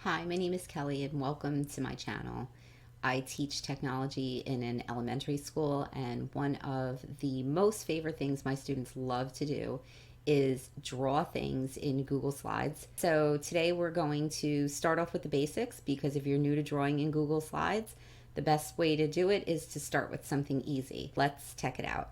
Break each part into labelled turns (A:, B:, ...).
A: Hi, my name is Kelly and welcome to my channel. I teach technology in an elementary school, and one of the most favorite things my students love to do is draw things in Google Slides. So today we're going to start off with the basics, because if you're new to drawing in Google Slides, the best way to do it is to start with something easy. Let's check it out.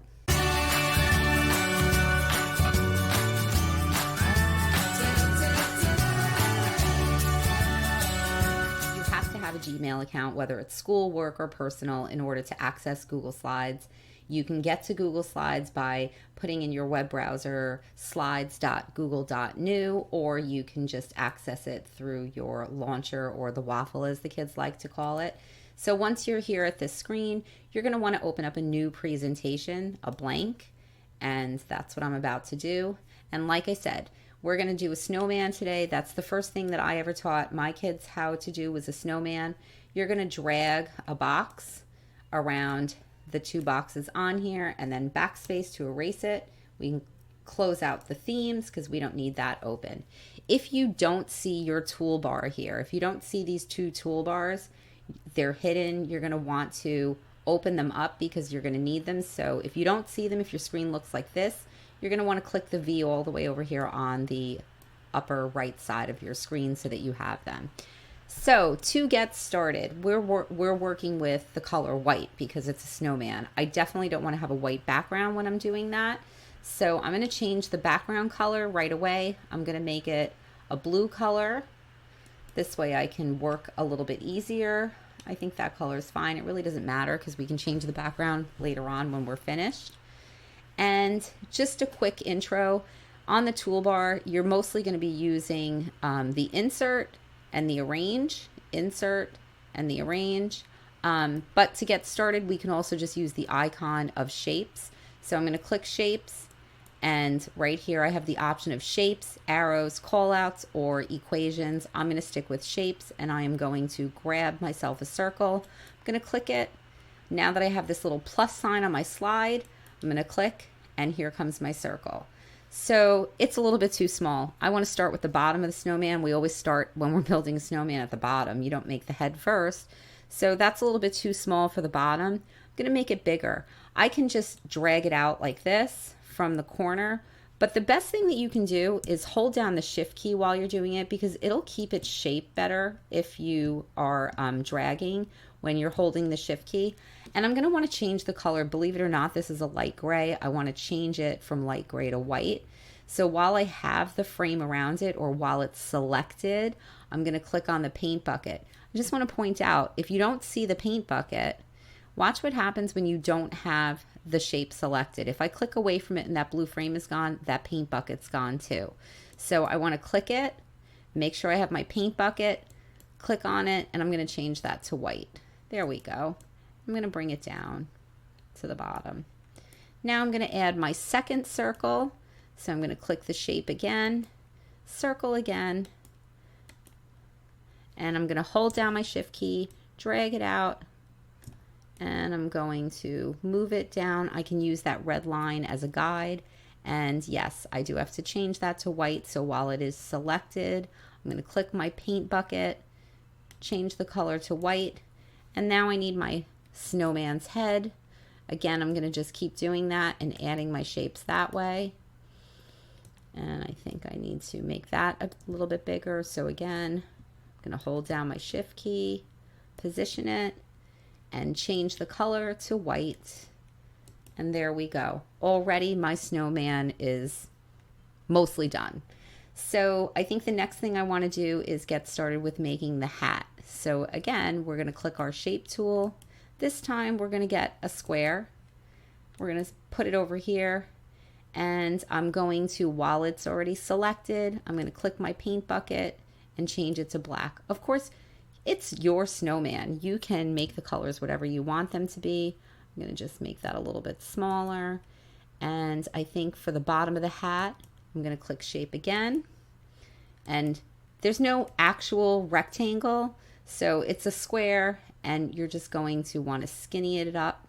A: Have a Gmail account, whether it's school, work, or personal, in order to access Google Slides. You can get to Google Slides by putting in your web browser slides.google.new, or you can just access it through your launcher, or the waffle as the kids like to call it. So once you're here at this screen, you're going to want to open up a new presentation, a blank, and that's what I'm about to do. And like I said, we're going to do a snowman today. That's the first thing that I ever taught my kids how to do, was a snowman. You're going to drag a box around the two boxes on here and then backspace to erase it. We can close out the themes because we don't need that open. If you don't see your toolbar here, if you don't see these two toolbars, they're hidden. You're going to want to open them up because you're going to need them. So if you don't see them, if your screen looks like this, you're going to want to click the V all the way over here on the upper right side of your screen so that you have them. So to get started, we're working with the color white because it's a snowman. I definitely don't want to have a white background when I'm doing that. So I'm going to change the background color right away. I'm going to make it a blue color. This way I can work a little bit easier. I think that color is fine. It really doesn't matter because we can change the background later on when we're finished. And just a quick intro, on the toolbar, you're mostly going to be using the insert and the arrange, insert and the arrange. But to get started, we can also just use the icon of shapes. So I'm going to click shapes, and right here I have the option of shapes, arrows, callouts, or equations. I'm going to stick with shapes, and I am going to grab myself a circle. I'm going to click it. Now that I have this little plus sign on my slide, I'm going to click, and here comes my circle. So it's a little bit too small. I want to start with the bottom of the snowman. We always start when we're building a snowman at the bottom. You don't make the head first. So that's a little bit too small for the bottom. I'm going to make it bigger. I can just drag it out like this from the corner. But the best thing that you can do is hold down the shift key while you're doing it, because it'll keep its shape better if you are dragging when you're holding the shift key. And I'm going to want to change the color. Believe it or not, this is a light gray. I want to change it from light gray to white. So while I have the frame around it, or while it's selected, I'm going to click on the paint bucket. I just want to point out, if you don't see the paint bucket, watch what happens when you don't have the shape selected. If I click away from it and that blue frame is gone, that paint bucket's gone too. So I want to click it, make sure I have my paint bucket, click on it, and I'm going to change that to white. There we go. I'm going to bring it down to the bottom. Now I'm going to add my second circle. So I'm going to click the shape again, circle again, and I'm going to hold down my shift key, drag it out, and I'm going to move it down. I can use that red line as a guide. And yes, I do have to change that to white. So while it is selected, I'm going to click my paint bucket, change the color to white, and now I need my snowman's head. Again, I'm going to just keep doing that and adding my shapes that way. And I think I need to make that a little bit bigger. So again, I'm going to hold down my shift key, position it, and change the color to white. And there we go. Already my snowman is mostly done. So I think the next thing I want to do is get started with making the hat. So again, we're going to click our shape tool. This time we're going to get a square. We're going to put it over here, and I'm going to, while it's already selected, I'm going to click my paint bucket and change it to black. Of course, it's your snowman. You can make the colors whatever you want them to be. I'm going to just make that a little bit smaller. And I think for the bottom of the hat, I'm going to click shape again. And there's no actual rectangle, so it's a square, and you're just going to want to skinny it up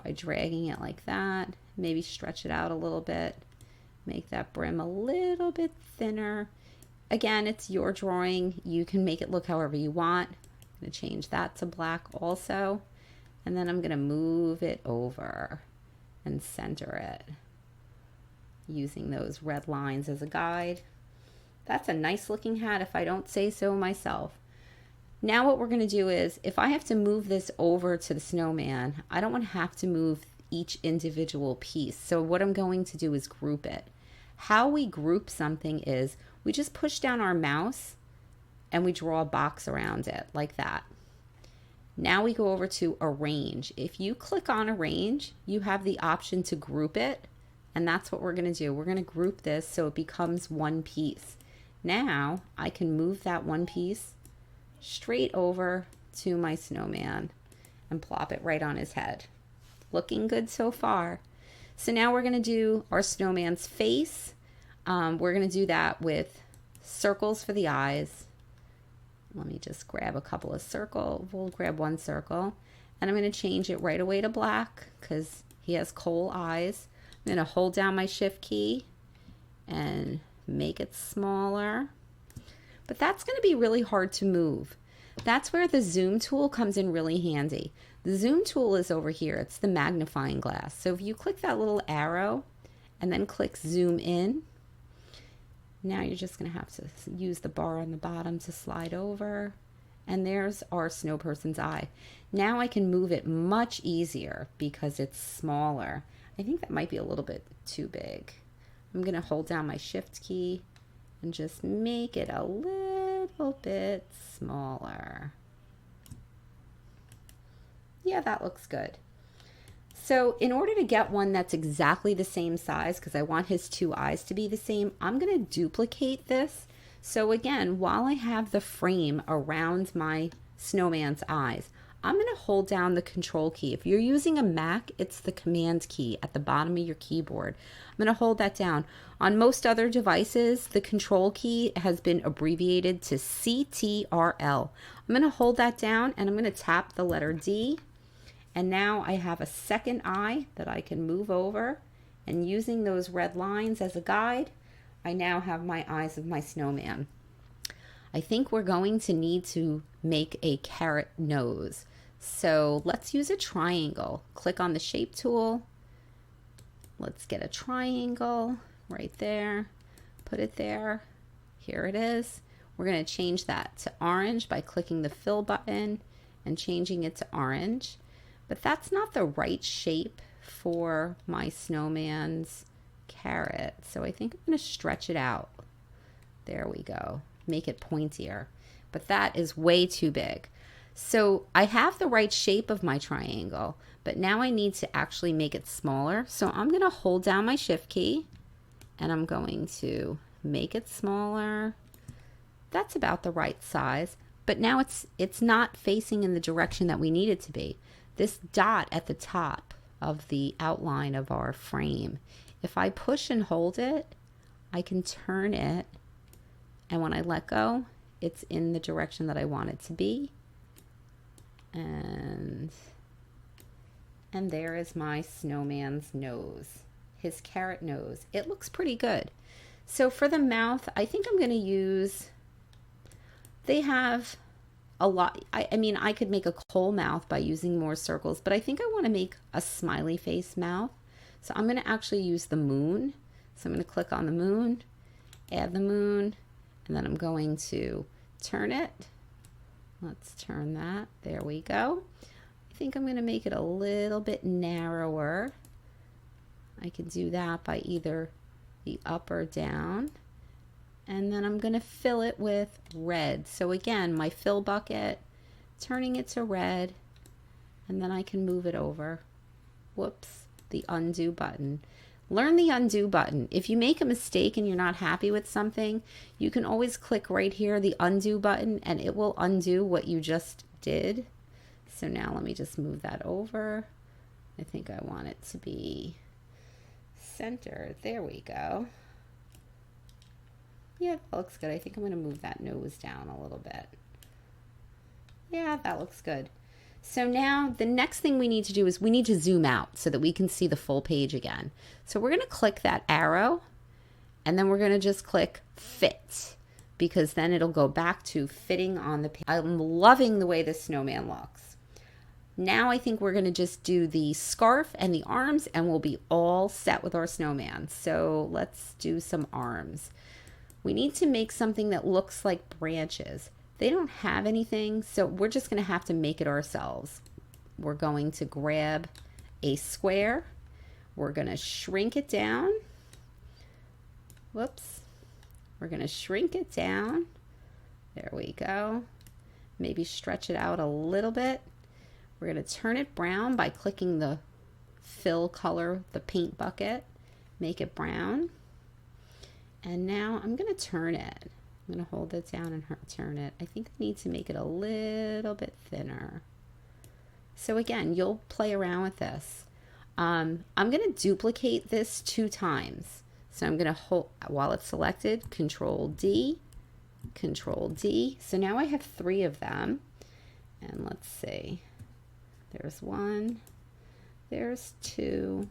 A: by dragging it like that. Maybe stretch it out a little bit, make that brim a little bit thinner. Again, it's your drawing. You can make it look however you want. I'm going to change that to black also. And then I'm going to move it over and center it using those red lines as a guide. That's a nice looking hat if I don't say so myself. Now what we're going to do is, if I have to move this over to the snowman, I don't want to have to move each individual piece. So what I'm going to do is group it. How we group something is we just push down our mouse and we draw a box around it like that. Now we go over to arrange. If you click on arrange, you have the option to group it, and that's what we're going to do. We're going to group this so it becomes one piece. Now I can move that one piece straight over to my snowman and plop it right on his head. Looking good so far. So now we're going to do our snowman's face. We're going to do that with circles for the eyes. Let me just grab a couple of circles. We'll grab one circle, and I'm going to change it right away to black because he has coal eyes. I'm going to hold down my shift key and make it smaller. But that's going to be really hard to move. That's where the zoom tool comes in really handy. The zoom tool is over here. It's the magnifying glass. So if you click that little arrow and then click zoom in, now you're just going to have to use the bar on the bottom to slide over. And there's our snow person's eye. Now I can move it much easier because it's smaller. I think that might be a little bit too big. I'm going to hold down my shift key and just make it a little bit smaller. Yeah, that looks good. So in order to get one that's exactly the same size, because I want his two eyes to be the same, I'm going to duplicate this. So again, while I have the frame around my snowman's eyes, I'm going to hold down the control key. If you're using a Mac, it's the command key at the bottom of your keyboard. I'm going to hold that down. On most other devices, the control key has been abbreviated to CTRL. I'm going to hold that down and I'm going to tap the letter D. And now I have a second eye that I can move over. And using those red lines as a guide, I now have my eyes of my snowman. I think we're going to need to make a carrot nose. So let's use a triangle. Click on the shape tool. Let's get a triangle right there. Put it there. Here it is. We're going to change that to orange by clicking the fill button and changing it to orange. But that's not the right shape for my snowman's carrot. So I think I'm going to stretch it out. There we go. Make it pointier. But that is way too big. So I have the right shape of my triangle, but now I need to actually make it smaller. So I'm going to hold down my shift key and I'm going to make it smaller. That's about the right size, but now it's not facing in the direction that we need it to be. This dot at the top of the outline of our frame, if I push and hold it, I can turn it, and when I let go, it's in the direction that I want it to be. And there is my snowman's nose, his carrot nose. It looks pretty good. So for the mouth, I think I'm going to use, they have a lot. I mean, I could make a coal mouth by using more circles, but I think I want to make a smiley face mouth. So I'm going to actually use the moon. So I'm going to click on the moon, add the moon, and then I'm going to turn it. Let's turn that. There we go. I think I'm going to make it a little bit narrower. I can do that by either the up or down. And then I'm going to fill it with red. So again, my fill bucket, turning it to red, and then I can move it over. Whoops, the undo button. Learn the undo button. If you make a mistake and you're not happy with something, you can always click right here, the undo button, and it will undo what you just did. So now let me just move that over. I think I want it to be centered. There we go. Yeah, that looks good. I think I'm going to move that nose down a little bit. Yeah, that looks good. So now the next thing we need to do is we need to zoom out so that we can see the full page again. So we're going to click that arrow and then we're going to just click fit. because then it'll go back to fitting on the paint. I'm loving the way this snowman looks. Now I think we're going to just do the scarf and the arms and we'll be all set with our snowman. So let's do some arms. We need to make something that looks like branches. They don't have anything, so we're just going to have to make it ourselves. We're going to grab a square. We're going to shrink it down. Whoops. We're going to shrink it down. There we go. Maybe stretch it out a little bit. We're going to turn it brown by clicking the fill color, the paint bucket. Make it brown. And now I'm going to turn it. I'm going to hold it down and turn it. I think I need to make it a little bit thinner. So again, you'll play around with this. I'm going to duplicate this 2 times. So I'm going to hold, while it's selected, Control D, Control D. So now I have 3 of them. And let's see. There's 1, there's 2,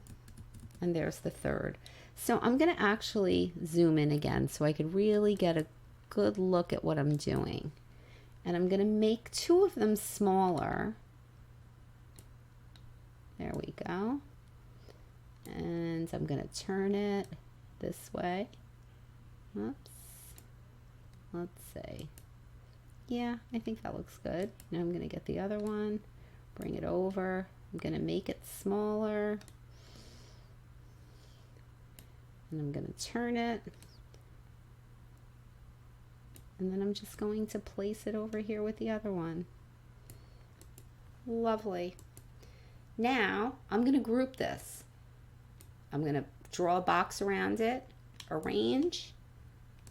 A: and there's the 3rd. So I'm going to actually zoom in again so I could really get a good look at what I'm doing. And I'm going to make 2 of them smaller. There we go. And I'm going to turn it this way. Oops. Let's see. Yeah, I think that looks good. Now I'm going to get the other one, bring it over. I'm going to make it smaller. And I'm going to turn it. And then I'm just going to place it over here with the other one. Lovely. Now I'm going to group this. I'm going to draw a box around it, arrange,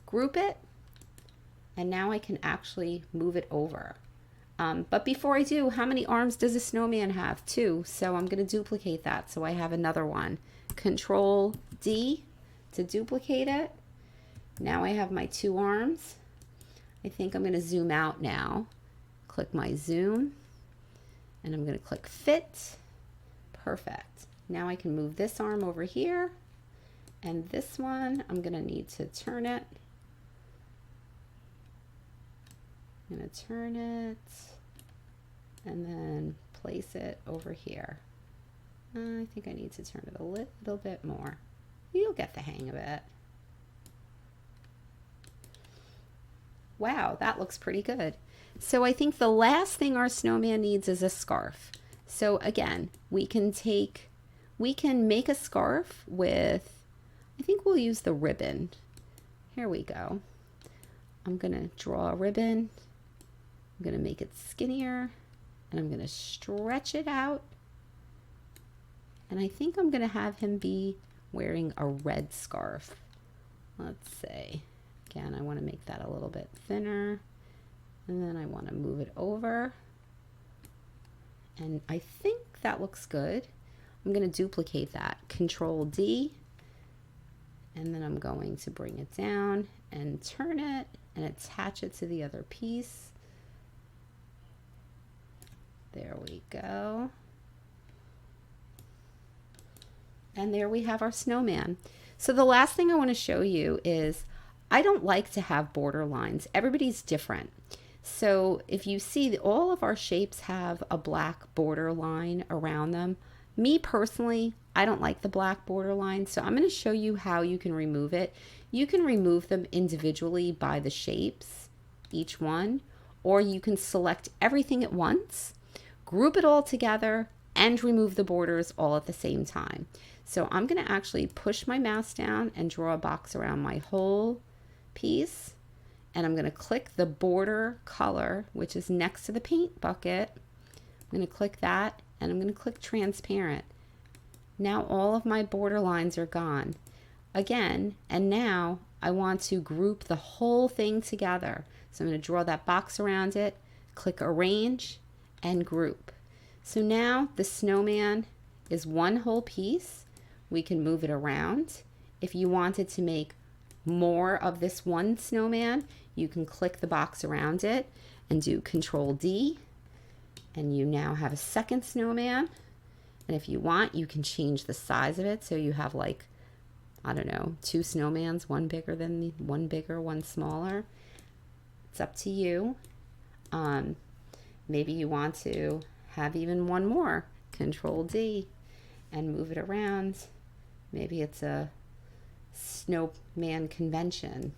A: group it, and now I can actually move it over. But before I do, how many arms does a snowman have? 2. So I'm going to duplicate that so I have another one. Control D to duplicate it. Now I have my 2 arms. I think I'm going to zoom out now. Click my zoom and I'm going to click fit. Perfect. Now I can move this arm over here, and this one I'm going to need to turn it. I'm going to turn it and then place it over here. I think I need to turn it a little bit more. You'll get the hang of it. Wow, that looks pretty good. So I think the last thing our snowman needs is a scarf. So again, we can make a scarf with, I think we'll use the ribbon. Here we go. I'm going to draw a ribbon. I'm going to make it skinnier and I'm going to stretch it out. And I think I'm going to have him be wearing a red scarf. Let's see. Again, I want to make that a little bit thinner. And then I want to move it over. And I think that looks good. I'm going to duplicate that. Control D. And then I'm going to bring it down and turn it and attach it to the other piece. There we go. And there we have our snowman. So the last thing I want to show you is I don't like to have border lines. Everybody's different. So if you see, all of our shapes have a black border line around them. Me personally, I don't like the black border line, so I'm going to show you how you can remove it. You can remove them individually by the shapes, each one, or you can select everything at once, group it all together, and remove the borders all at the same time. So I'm going to actually push my mouse down and draw a box around my whole piece. And I'm going to click the border color, which is next to the paint bucket. I'm going to click that and I'm going to click transparent. Now all of my border lines are gone. Again, and now I want to group the whole thing together. So I'm going to draw that box around it, click arrange and group. So now the snowman is one whole piece. We can move it around. If you wanted to make more of this one snowman, you can click the box around it and do Control D, and you now have a second snowman. And if you want, you can change the size of it so you have, like, I don't know, 2 snowmans, one bigger, one smaller. It's up to you. Maybe you want to have even one more. Control D and move it around. Maybe it's a snowman convention.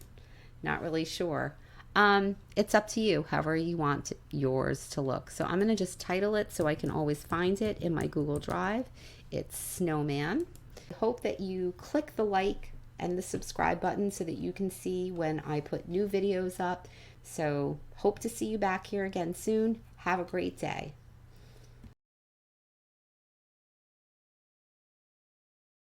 A: Not really sure. It's up to you, however you want yours to look. So I'm going to just title it so I can always find it in my Google Drive. It's Snowman. I hope that you click the like and the subscribe button so that you can see when I put new videos up. So hope to see you back here again soon. Have a great day.